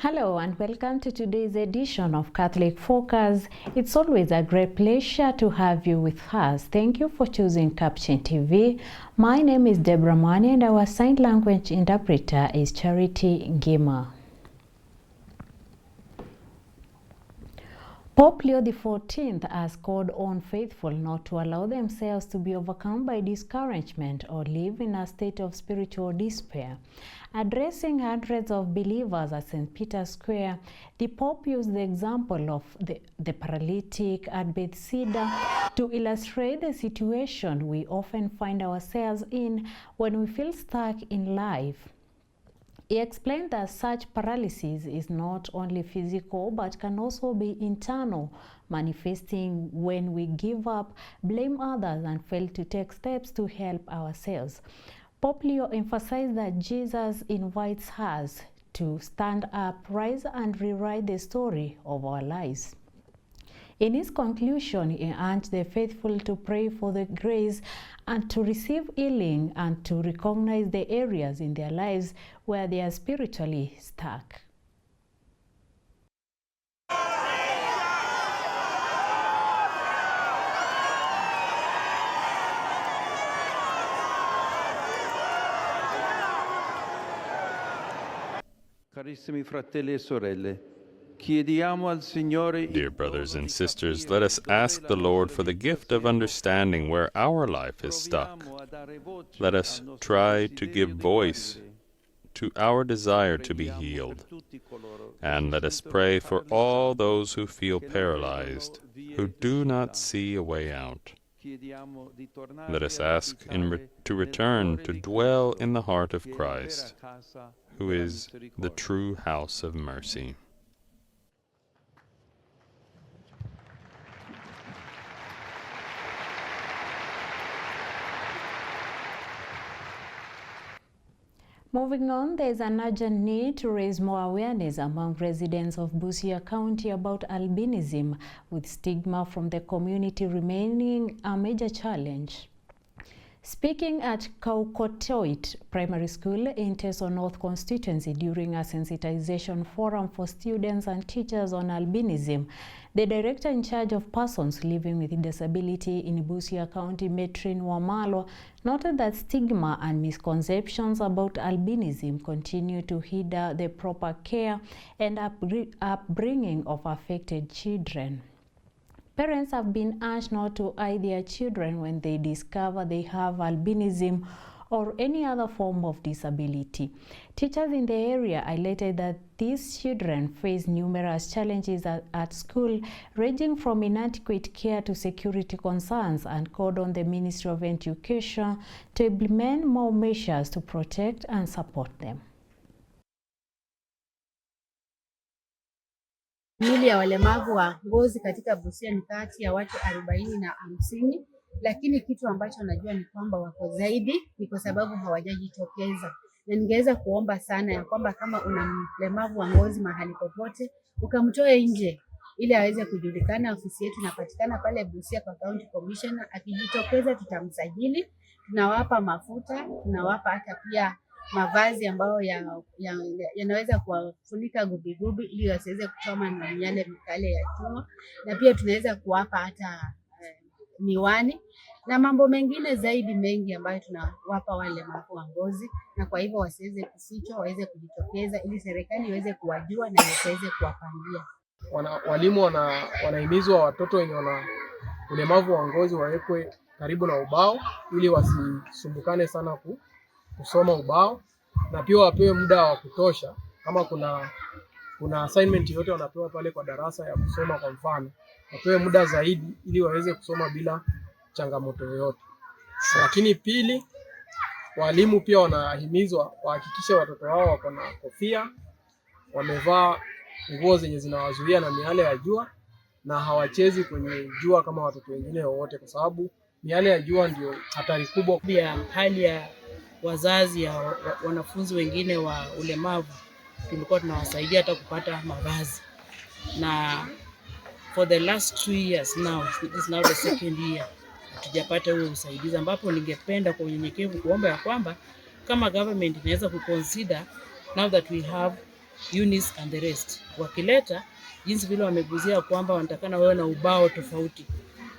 Hello and welcome to today's edition of Catholic Focus. It's always a great pleasure to have you with us. Thank you for choosing Capuchin TV. My name is Deborah Mani and our sign language interpreter is Charity Ngima. Pope Leo XIV has called on faithful not to allow themselves to be overcome by discouragement or live in a state of spiritual despair. Addressing hundreds of believers at St. Peter's Square, the Pope used the example of the paralytic at Bethesda to illustrate the situation we often find ourselves in when we feel stuck in life. He explained that such paralysis is not only physical but can also be internal, manifesting when we give up, blame others, and fail to take steps to help ourselves. Pope Leo emphasized that Jesus invites us to stand up, rise, and rewrite the story of our lives. In his conclusion, he urged the faithful to pray for the grace and to receive healing and to recognize the areas in their lives where they are spiritually stuck. Carissimi fratelli e sorelle, chiediamo al Signore. Dear brothers and sisters, let us ask the Lord for the gift of understanding where our life is stuck. Let us try to give voice to our desire to be healed. And let us pray for all those who feel paralyzed, who do not see a way out. Let us ask to return to dwell in the heart of Christ, who is the true house of mercy. Moving on, there is an urgent need to raise more awareness among residents of Busia County about albinism, with stigma from the community remaining a major challenge. Speaking at Kaukotoit Primary School in Teso North constituency during a sensitization forum for students and teachers on albinism, the director in charge of persons living with disability in Busia County, Metrin Wamalo, noted that stigma and misconceptions about albinism continue to hinder the proper care and upbringing of affected children. Parents have been urged not to eye their children when they discover they have albinism or any other form of disability. Teachers in the area highlighted that these children face numerous challenges at school, ranging from inadequate care to security concerns, and called on the Ministry of Education to implement more measures to protect and support them. Miili ya walemavu wa ngozi katika Busia ni kati ya watu 40 na 50, lakini kitu ambacho najua ni kwamba wako zaidi ni kwa sababu hawajajitokeza. Na ningeweza kuomba sana ya kwamba kama una mlemavu wa ngozi mahali popote, ukamtoe nje ili aweze kujulikana. Ofisi yetu inapatikana pale Busia kwa County Commissioner. Akijitokeza tutamsajili, tunawapa mafuta, tunawapa hata pia mavazi ambayo yanaweza kuwafunika gubi ili wasiweze kuchoma na miale mikali ya jua, na pia tunaweza kuwapa hata miwani na mambo mengine zaidi mengi ambayo tunawapa wale walemavu wa ngozi, na kwa hivyo wasiweze kufichwa, waweze kujitokeza ili serikali iweze kuwajua na iweze kuwapangia. Walimu wanahimizwa watoto wenye wana ulemavu wa ngozi wawekwe karibu na ubao ili wasisumbukane sana kusoma ubao, na pia wapewe muda wa kutosha. Kama kuna assignment yote wanapewa pale kwa darasa ya kusoma, kwa mfano wapewe muda zaidi ili waweze kusoma bila changamoto yoyote. Lakini pili, walimu pia wanahimizwa wahakikishe watoto wao wako na kofia, wamevaa nguo zenye zinawazuia na miale ya jua, na hawachezi kwenye jua kama watoto wengine wote, kwa sababu miale ya jua ndio hatari kubwa. Pia hali ya wazazi ya wanafunzi wengine wa ulemavu tulikuwa tunawasaidia hata kupata mavazi, na for the last 2 years now, it is now the second year, hatujapata huo usaidizi, ambapo ningependa kwa unyenyekevu kuomba ya kwamba kama government inaweza kuconsider now that we have Eunice and the rest. Wakileta jinsi vile wameguzia kwamba wanatakana wawe na ubao tofauti.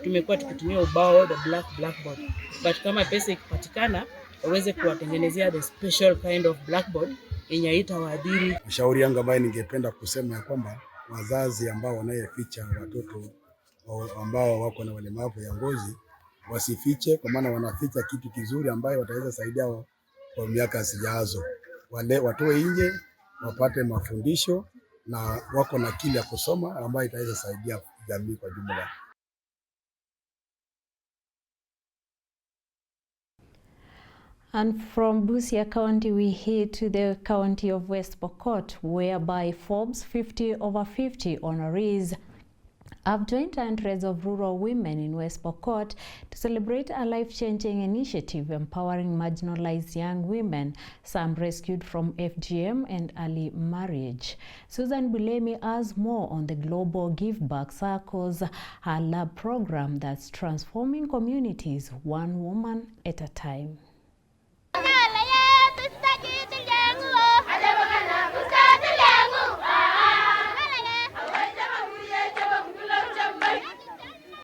Tumekuwa tukitumia ubao the blackboard. But kama pesa ikipatikana waweze kuwatengenezea the special kind of blackboard yenye haitawaadhiri. Ushauri yangu ambaye ningependa kusema ya kwamba wazazi ambao wanayeficha watoto ambao wako na ulemavu ya ngozi wasifiche, kwa maana wanaficha kitu kizuri ambayo wataweza saidia kwa miaka zijazo. Wale watoe nje wapate mafundisho na wako na akili ya kusoma ambayo itaweza saidia jamii kwa jumla. And from Busia County, we head to the county of West Pokot, whereby Forbes 50 over 50 honorees have joined hundreds of rural women in West Pokot to celebrate a life-changing initiative empowering marginalized young women, some rescued from FGM and early marriage. Susan Bulemi has more on the Global Give Back Circles, her lab program that's transforming communities one woman at a time.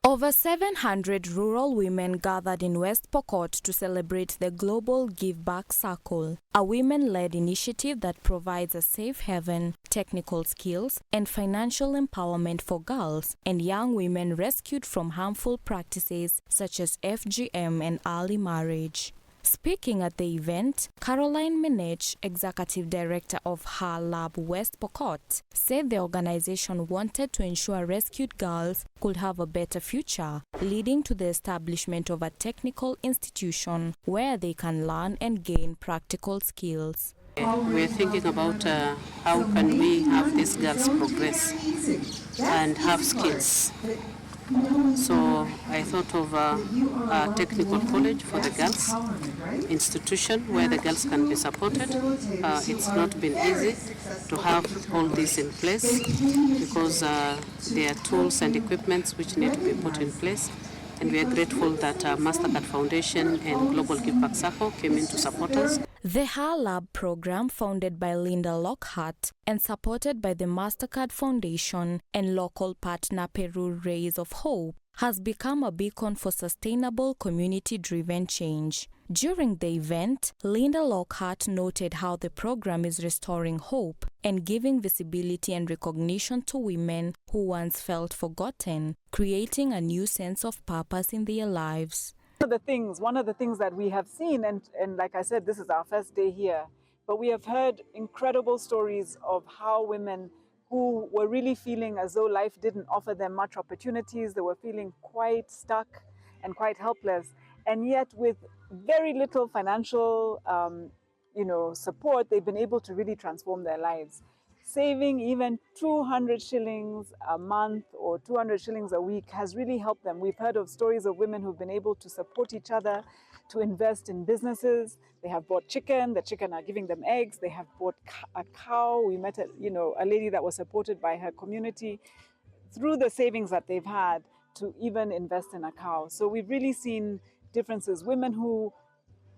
Over 700 rural women gathered in West Pokot to celebrate the Global Give Back Circle, a women-led initiative that provides a safe haven, technical skills, and financial empowerment for girls and young women rescued from harmful practices such as FGM and early marriage. Speaking at the event, Caroline Menech, Executive Director of her lab West Pokot, said the organization wanted to ensure rescued girls could have a better future, leading to the establishment of a technical institution where they can learn and gain practical skills. We're thinking about how can we have these girls progress and have skills. So I thought of a technical college for the girls, institution where the girls can be supported. It's not been easy to have all this in place because there are tools and equipments which need to be put in place. And we are grateful that Mastercard Foundation and Global Give Back Circle came in to support us. The Her Lab program, founded by Linda Lockhart and supported by the Mastercard Foundation and local partner Peru Rays of Hope, has become a beacon for sustainable community-driven change. During the event, Linda Lockhart noted how the program is restoring hope and giving visibility and recognition to women who once felt forgotten, creating a new sense of purpose in their lives. One of the things that we have seen, and like I said, this is our first day here, but we have heard incredible stories of how women who were really feeling as though life didn't offer them much opportunities, they were feeling quite stuck and quite helpless, and yet with very little financial support, they've been able to really transform their lives. Saving even 200 shillings a month or 200 shillings a week has really helped them. We've heard of stories of women who've been able to support each other, to invest in businesses. They have bought chicken, the chicken are giving them eggs. They have bought a cow. We met a lady that was supported by her community through the savings that they've had to even invest in a cow. So we've really seen differences. Women who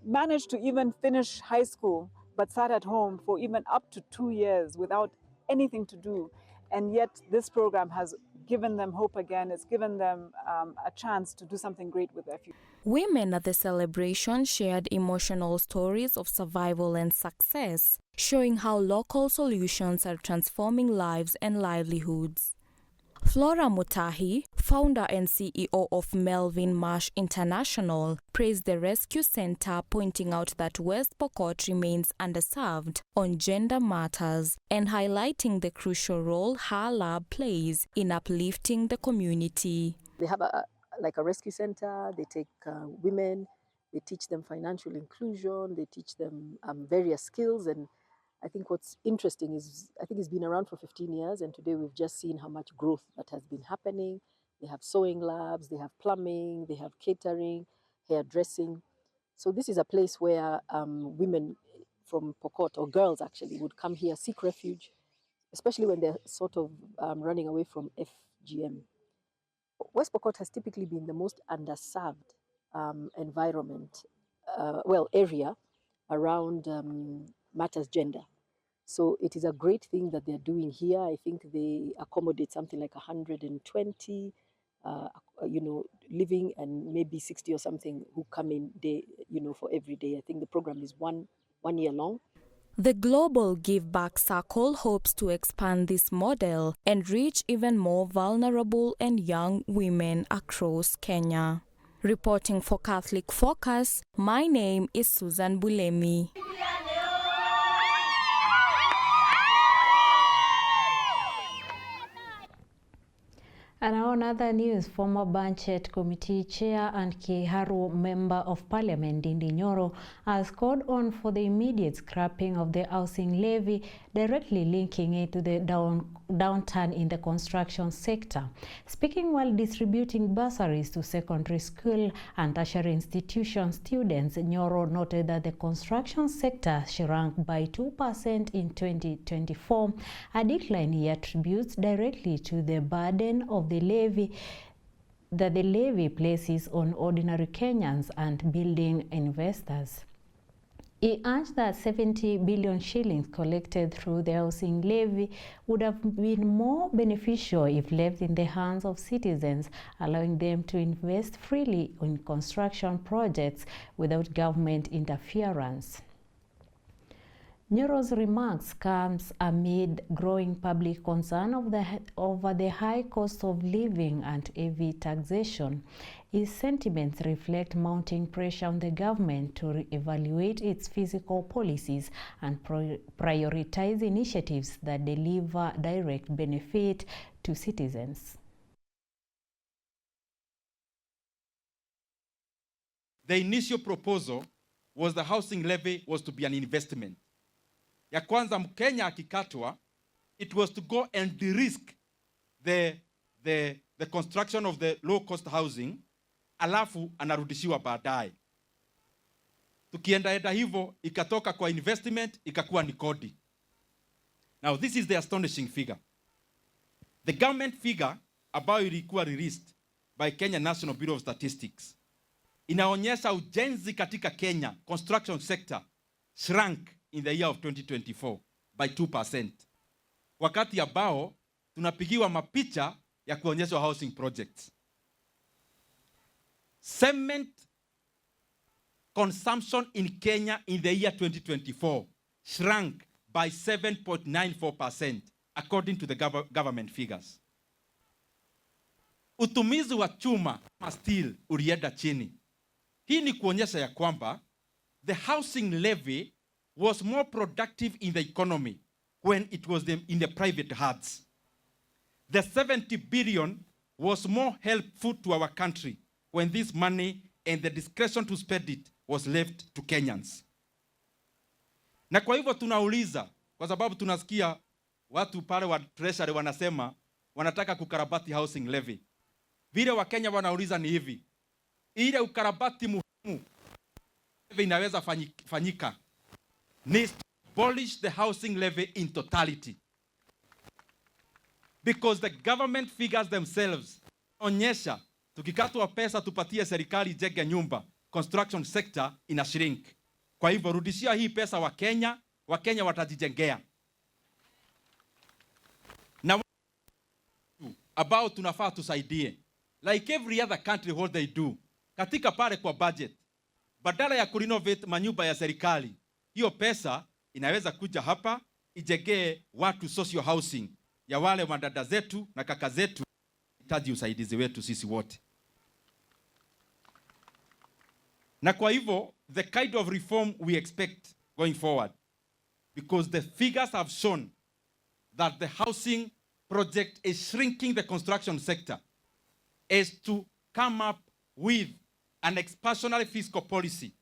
managed to even finish high school but sat at home for even up to 2 years without anything to do. And yet this program has given them hope again. It's given them a chance to do something great with their future. Women at the celebration shared emotional stories of survival and success, showing how local solutions are transforming lives and livelihoods. Flora Mutahi, founder and CEO of Melvin Marsh International, praised the rescue center, pointing out that West Pokot remains underserved on gender matters and highlighting the crucial role her lab plays in uplifting the community. They have a rescue center. They take women, they teach them financial inclusion, they teach them various skills. And I think what's interesting is, I think it's been around for 15 years, and today we've just seen how much growth that has been happening. They have sewing labs, they have plumbing, they have catering, hairdressing. So this is a place where women from Pokot, or girls actually, would come here, seek refuge, especially when they're sort of running away from FGM. West Pokot has typically been the most underserved area around matters gender. So it is a great thing that they're doing here. I think they accommodate something like 120, living, and maybe 60 or something who come in day, for every day. I think the program is one year long. The Global Give Back Circle hopes to expand this model and reach even more vulnerable and young women across Kenya. Reporting for Catholic Focus, my name is Susan Bulemi. And on other news, former Budget Committee Chair and Kiharu Member of Parliament Ndindi Nyoro has called on for the immediate scrapping of the housing levy, directly linking it to the downturn in the construction sector. Speaking while distributing bursaries to secondary school and tertiary institution students, Nyoro noted that the construction sector shrank by 2% in 2024, a decline he attributes directly to the burden of the levy places on ordinary Kenyans and building investors. He urged that 70 billion shillings collected through the housing levy would have been more beneficial if left in the hands of citizens, allowing them to invest freely in construction projects without government interference. Nyoro's remarks comes amid growing public concern over the high cost of living and heavy taxation. His sentiments reflect mounting pressure on the government to evaluate its fiscal policies and prioritize initiatives that deliver direct benefit to citizens. The initial proposal was the housing levy was to be an investment. Ya kwanza Mkenya akikatwa, it was to go and de-risk the construction of the low cost housing, alafu anarudishiwa baadaye. Tukienda hivyo ikatoka kwa investment ikakuwa ni kodi. Now this is the astonishing figure. The government figure ambayo ilikuwa released by Kenya National Bureau of Statistics inaonyesha ujenzi katika Kenya construction sector shrank in the year of 2024 by 2%. Wakati ambao tunapigiwa mapicha ya kuonyesha housing projects. Cement consumption in Kenya in the year 2024 shrank by 7.94% according to the government figures. Utumizi wa chuma steel ulienda chini. Hii ni kuonyesha ya kwamba the housing levy was more productive in the economy when it was in the private hands. The 70 billion was more helpful to our country when this money and the discretion to spend it was left to Kenyans. Na kwa hivyo tunauliza, kwa sababu tunasikia watu pale wa treasury wanasema wanataka kukarabati housing levy. Vile wa Kenya wanauliza ni hivi, ile ukarabati muhimu inaweza fanyika needs to abolish the housing levy in totality. Because the government figures themselves onyesha tukikatwa pesa tupatie serikali jenge nyumba, construction sector ina shrink. Kwa hivyo rudishia hii pesa wa Kenya watajijengea. Na about tunafaa tusaidie like every other country what they do katika pale kwa budget, badala ya kurenovate manyumba ya serikali, hiyo pesa inaweza kuja hapa ijengee watu social housing ya wale madada zetu na kaka zetu hitaji usaidizi wetu sisi wote. Na kwa hivyo the kind of reform we expect going forward, because the figures have shown that the housing project is shrinking the construction sector, is to come up with an expansionary fiscal policy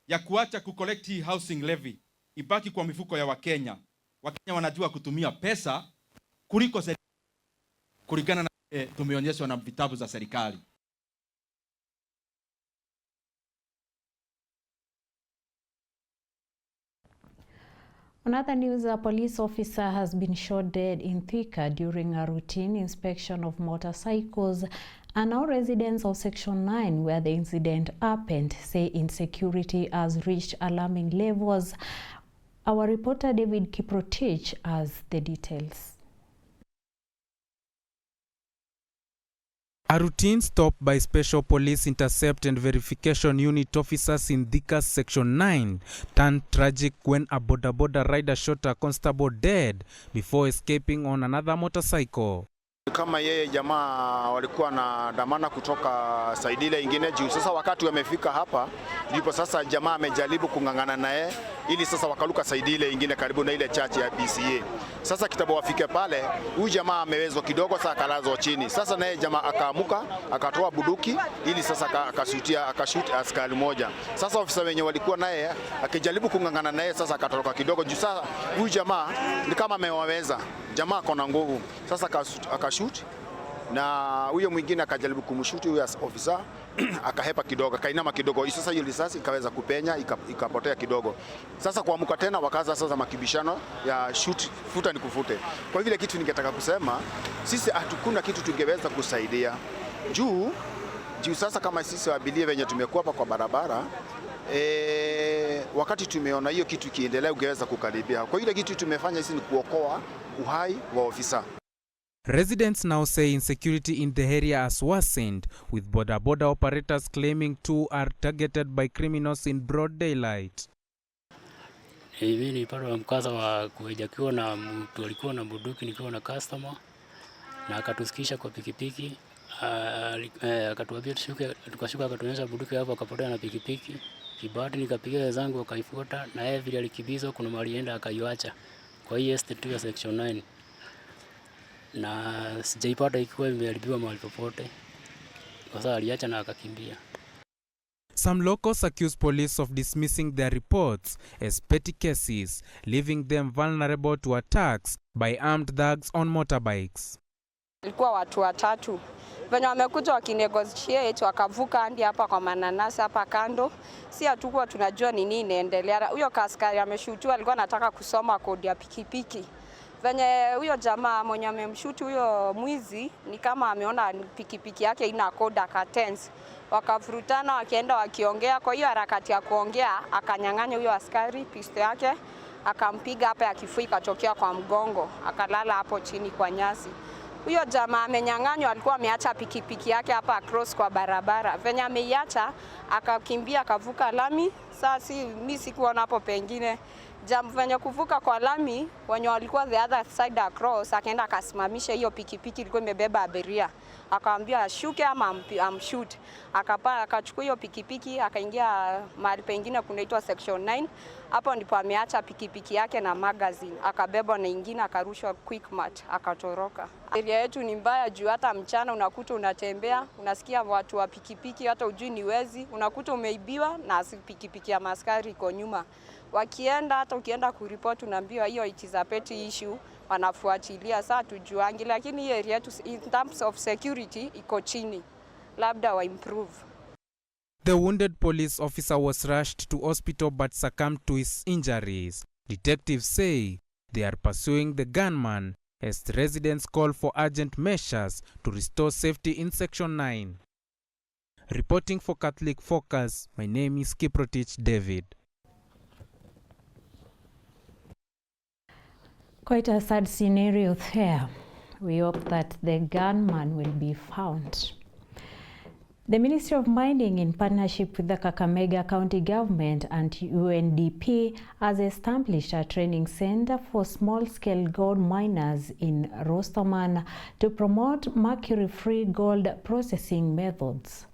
ya kuacha kucollect hii housing levy ibaki kwa mifuko ya Wakenya. Wakenya wanajua kutumia pesa kuliko kulingana na tumeonyeshwa na vitabu za serikali. On other news, a police officer has been shot dead in Thika during a routine inspection of motorcycles. And now residents of Section 9, where the incident happened, say insecurity has reached alarming levels. Our reporter David Kiprotich has the details. A routine stop by Special Police Intercept and Verification Unit officers in Thika's Section 9 turned tragic when a boda rider shot a constable dead before escaping on another motorcycle. Kama yeye jamaa walikuwa na dhamana kutoka saidi ile ingine juu. Sasa wakati wamefika hapa ndipo sasa jamaa amejaribu kungangana naye ili sasa wakaluka saidi ile ingine karibu na ile church ya BCA. Sasa kitabu wafike pale, huyu jamaa amewezwa kidogo, sasa akalazwa chini. Sasa naye jamaa akaamuka akatoa buduki ili sasa akashuti askari moja. Sasa ofisa wenye walikuwa naye akijaribu kungangana naye sasa akatoroka kidogo juu. Sasa huyu jamaa ni kama amewaweza, jamaa akona nguvu, sasa akashoot na huyo mwingine akajaribu kumshuti huyo ofisa akahepa kidogo, kainama kidogo. Sasa hiyo risasi ikaweza kupenya ikapotea kidogo. Sasa kuamuka tena wakaanza sasa makibishano ya shoot futa ni kufute. Kwa vile kitu ningetaka kusema, sisi hatukuna kitu tungeweza kusaidia juu sasa kama sisi abiria wenye tumekuwa hapa kwa barabara wakati tumeona hiyo kitu kiendelea ungeweza kukaribia. Kwa vile kitu tumefanya sisi ni kuokoa uhai wa ofisa. Residents now say insecurity in the area has worsened, with boda operators claiming two are targeted by criminals in broad daylight. Hivi ni pale wa mkaza wa kujakiwa na mtu alikuwa na bunduki nikiwa na customer na akatusikisha kwa pikipiki, akatuambia tushuke, tukashuka, akatuonyesha bunduki hapo, akapotea na pikipiki. Kibati nikapiga wenzangu wakaifuata, na yeye vile alikibizwa kuna mahali enda akaiacha kwa hii estate ya Section 9. Na sijaipata ikiwa imeharibiwa mahali popote. Kwa sababu aliacha na akakimbia. Some locals accuse police of dismissing their reports as petty cases, leaving them vulnerable to attacks by armed thugs on motorbikes. Ilikuwa watu watatu. Venye wamekuja wakinegotiate wakavuka hadi hapa kwa mananasi hapa kando. Si hatukuwa tunajua ni nini inaendelea. Huyo askari ameshutiwa alikuwa anataka kusoma kodi ya pikipiki. Venye huyo jamaa mwenye amemshuti huyo mwizi ni kama ameona pikipiki yake ina code akatense. Wakavurutana wakienda wakiongea, kwa hiyo harakati ya kuongea akanyang'anya huyo askari pisto yake, akampiga hapa ya kifua ikatokea kwa mgongo, akalala hapo chini kwa nyasi. Huyo jamaa amenyang'anywa, alikuwa ameacha pikipiki yake hapa across kwa barabara. Venye ameiacha akakimbia akavuka lami. Sasa mimi sikuona hapo pengine venye kuvuka kwa lami, wenye walikuwa the other side across, akaenda akasimamisha hiyo pikipiki ilikuwa imebeba abiria. Akamwambia ashuke ama amshoot. Akachukua hiyo pikipiki akaingia mahali pengine kunaitwa Section 9. Hapo ndipo ameacha pikipiki yake na magazine. Akabeba na nyingine akarushwa quick mart akatoroka. Area yetu ni mbaya juu hata mchana unakuta unatembea, unasikia watu wa pikipiki hata ujui ni wezi, unakuta umeibiwa na pikipiki ya maskari iko nyuma. Wakienda hata ukienda kuripoti unaambiwa hiyo it is a petty issue, wanafuatilia. Sasa tujuangi, lakini hii area yetu in terms of security iko chini, labda wa improve. The wounded police officer was rushed to hospital but succumbed to his injuries. Detectives say they are pursuing the gunman as the residents call for urgent measures to restore safety in Section 9. Reporting for Catholic Focus, my name is Kiprotich David. Quite a sad scenario there. We hope that the gunman will be found. The Ministry of Mining, in partnership with the Kakamega County Government and UNDP, has established a training center for small-scale gold miners in Rostoman to promote mercury-free gold processing methods.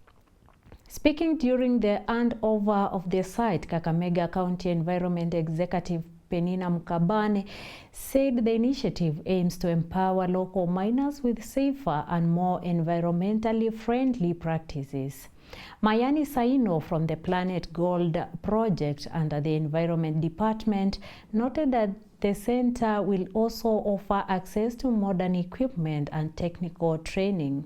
Speaking during the handover of the site, Kakamega County Environment Executive Penina Mukabane said the initiative aims to empower local miners with safer and more environmentally friendly practices. Mayani Saino from the Planet Gold project under the Environment Department noted that the center will also offer access to modern equipment and technical training.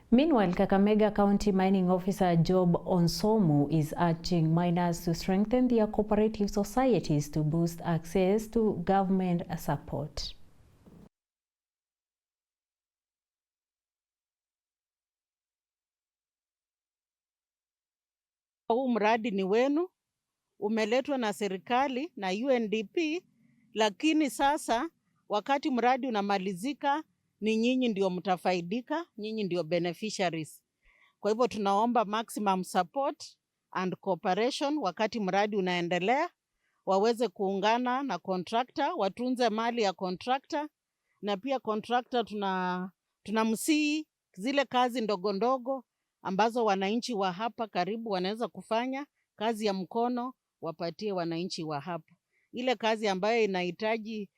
Meanwhile, Kakamega County Mining Officer Job Onsomu is urging miners to strengthen their cooperative societies to boost access to government support. Huu mradi ni wenu, umeletwa na serikali na UNDP, lakini sasa wakati mradi unamalizika ni nyinyi ndio mtafaidika, nyinyi ndio beneficiaries. Kwa hivyo tunaomba maximum support and cooperation wakati mradi unaendelea, waweze kuungana na contractor, watunze mali ya contractor, na pia contractor tunamsihi zile kazi ndogo ndogo ambazo wananchi wa hapa karibu wanaweza kufanya, kazi ya mkono wapatie wananchi wa hapa. Ile kazi ambayo inahitaji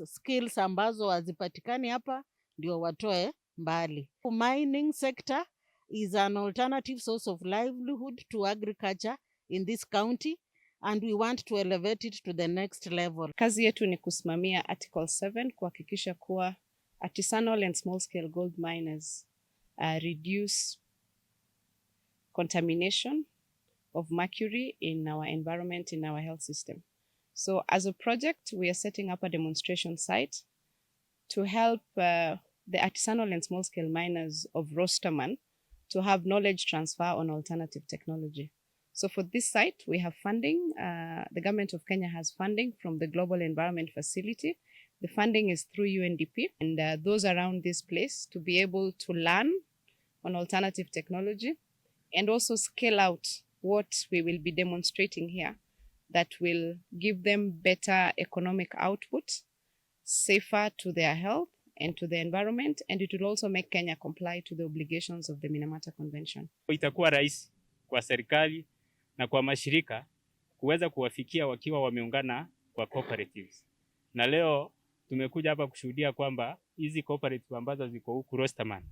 skills ambazo hazipatikani hapa ndio watoe mbali. Mining sector is an alternative source of livelihood to agriculture in this county, and we want to elevate it to the next level. Kazi yetu ni kusimamia Article 7 kuhakikisha kuwa artisanal and small scale gold miners reduce contamination of mercury in our environment, in our health system. So as a project, we are setting up a demonstration site to help the artisanal and small scale miners of Rosterman to have knowledge transfer on alternative technology. So for this site, we have funding. The government of Kenya has funding from the Global Environment Facility. The funding is through UNDP and those around this place to be able to learn on alternative technology and also scale out what we will be demonstrating here that will give them better economic output, safer to their health and to the environment, and it will also make Kenya comply to the obligations of the Minamata Convention. Itakuwa rahisi kwa serikali na kwa mashirika kuweza kuwafikia wakiwa wameungana kwa cooperatives. Na leo tumekuja hapa kushuhudia kwamba hizi cooperatives ambazo ziko huku Rosterman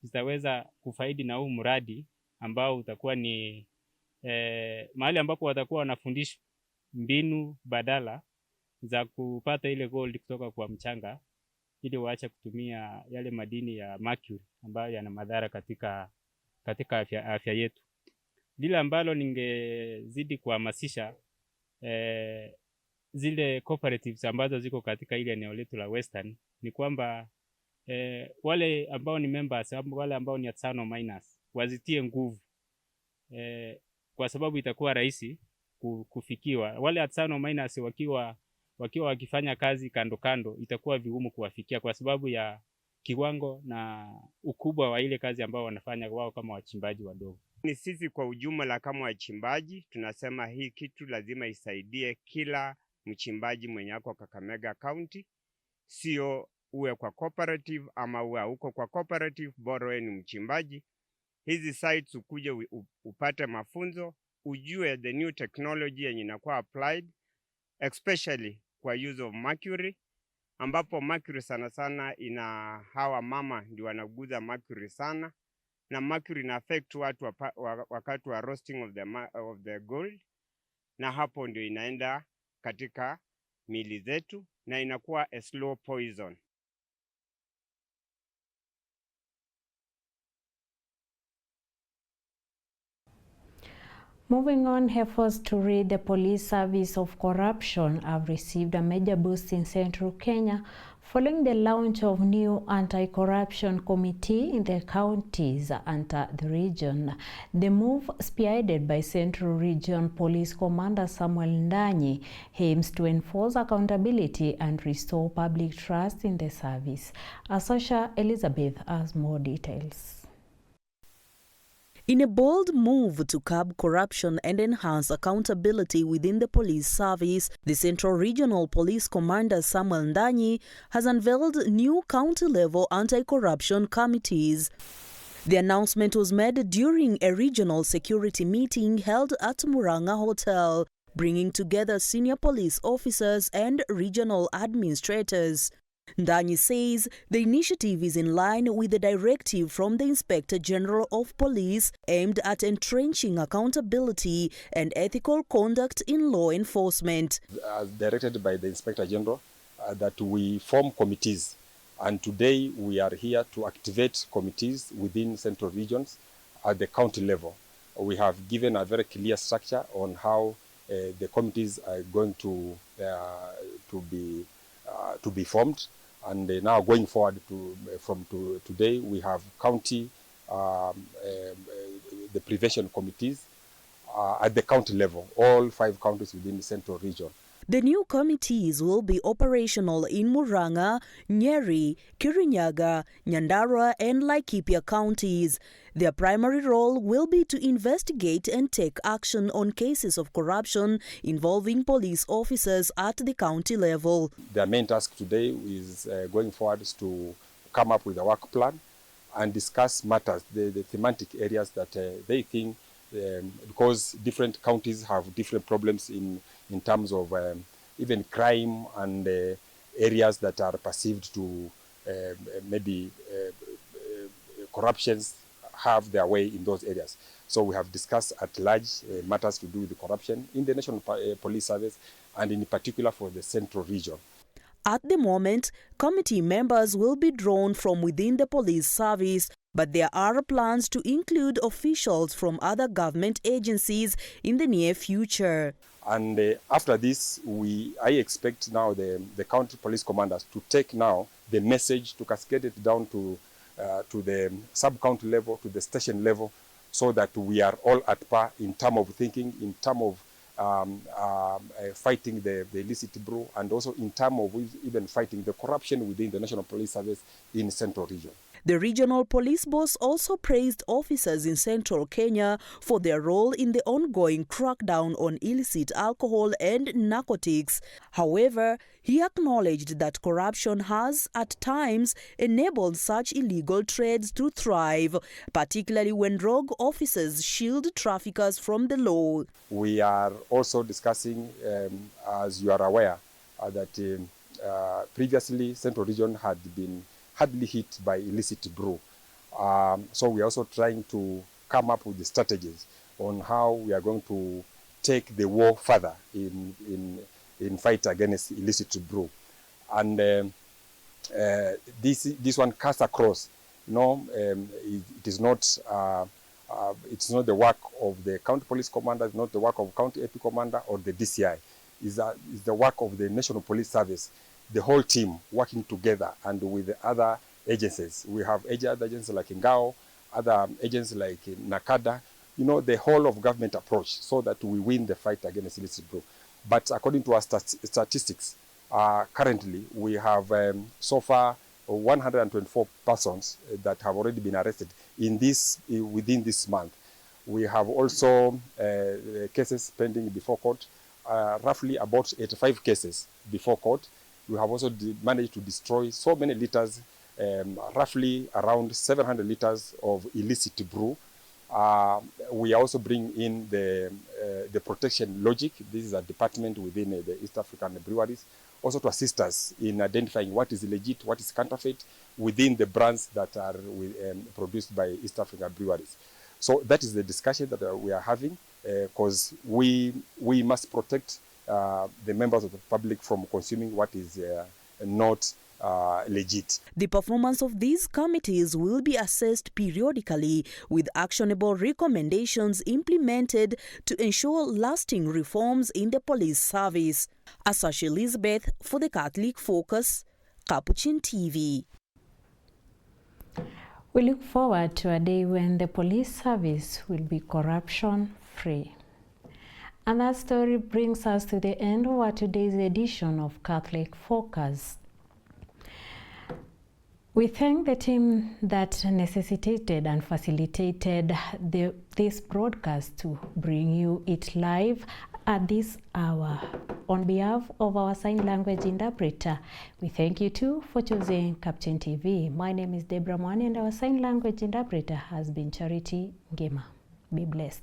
zitaweza kufaidi na huu mradi ambao utakuwa ni mahali ambapo watakuwa wanafundishwa mbinu badala za kupata ile gold kutoka kwa mchanga ili waache kutumia yale madini ya mercury ambayo yana madhara katika afya yetu. Lile ambalo ningezidi kuhamasisha zile cooperatives ambazo ziko katika ile eneo letu la Western ni kwamba wale ambao ni members, wale ambao ni artisanal miners wazitie nguvu kwa sababu itakuwa rahisi kufikiwa. Wale artisanal miners wakiwa wakifanya kazi kando kando itakuwa vigumu kuwafikia kwa sababu ya kiwango na ukubwa wa ile kazi ambao wanafanya wao kama wachimbaji wadogo. Ni sisi kwa ujumla kama wachimbaji tunasema hii kitu lazima isaidie kila mchimbaji mwenye ako Kakamega County, sio uwe kwa cooperative ama uwe uko kwa cooperative, bora wewe ni mchimbaji. Hizi sites ukuje upate mafunzo, ujue the new technology yenye inakuwa applied, especially kwa use of mercury, ambapo mercury sana sana ina hawa mama ndio wanaguza mercury sana, na mercury ina affect watu wakati wa roasting of the gold, na hapo ndio inaenda katika mili zetu na inakuwa a slow poison. Moving on, efforts to rid the police service of corruption have received a major boost in central Kenya following the launch of new anti-corruption committee in the counties and the region. The move, spearheaded by Central Region Police Commander Samuel Ndanyi, aims to enforce accountability and restore public trust in the service. Asosha Elizabeth has more details. In a bold move to curb corruption and enhance accountability within the police service, the Central Regional Police Commander Samuel Ndanyi has unveiled new county-level anti-corruption committees. The announcement was made during a regional security meeting held at Muranga Hotel, bringing together senior police officers and regional administrators. Ndanyi says the initiative is in line with the directive from the Inspector General of Police aimed at entrenching accountability and ethical conduct in law enforcement. As directed by the Inspector General, that we form committees, and today we are here to activate committees within central regions at the county level. We have given a very clear structure on how the committees are going to be formed, and now going forward from today we have county the prevention committees, at the county level, all 5 counties within the central region. The new committees will be operational in Murang'a, Nyeri, Kirinyaga, Nyandarua and Laikipia counties. Their primary role will be to investigate and take action on cases of corruption involving police officers at the county level. Their main task today is going forward is to come up with a work plan and discuss matters, the thematic areas that they think, because different counties have different problems in terms of even crime and areas that are perceived to maybe corruptions have their way in those areas. So we have discussed at large matters to do with the corruption in the National Police Service and in particular for the central region. At the moment, committee members will be drawn from within the police service, but there are plans to include officials from other government agencies in the near future. And after this, I expect now the county police commanders to take now the message, to cascade it down to the sub-county level, to the station level, so that we are all at par in terms of thinking, in terms of fighting the illicit brew, and also in terms of even fighting the corruption within the National Police Service in Central Region. The regional police boss also praised officers in central Kenya for their role in the ongoing crackdown on illicit alcohol and narcotics. However, he acknowledged that corruption has, at times, enabled such illegal trades to thrive, particularly when rogue officers shield traffickers from the law. We are also discussing, as you are aware, that previously Central Region had been hardly hit by illicit brew. So we are also trying to come up with the strategies on how we are going to take the war further in fight against illicit brew. And this one cuts across. It is not it's not the work of the county police commander, it's not the work of county AP commander or the DCI. It's the work of the National Police Service, the whole team working together and with the other agencies. We have other agencies like Ngao, other agencies like Nakada, the whole of government approach so that we win the fight against illicit brew. But according to our statistics, currently we have so far 124 persons that have already been arrested within this month. We have also cases pending before court, roughly about 85 cases before court. We have also managed to destroy so many liters, roughly around 700 liters of illicit brew. We also bring in the protection logic. This is a department within the East African breweries, also to assist us in identifying what is legit, what is counterfeit within the brands that are produced by East African breweries. So that is the discussion that we are having, because we must protect the members of the public from consuming what is not legit. The performance of these committees will be assessed periodically with actionable recommendations implemented to ensure lasting reforms in the police service. Asash Elizabeth for the Catholic Focus, Capuchin TV. We look forward to a day when the police service will be corruption-free. And that story brings us to the end of our today's edition of Catholic Focus. We thank the team that necessitated and facilitated this broadcast to bring you it live at this hour. On behalf of our sign language interpreter, we thank you too for choosing Capuchin TV. My name is Deborah Mwani and our sign language interpreter has been Charity Ngema. Be blessed.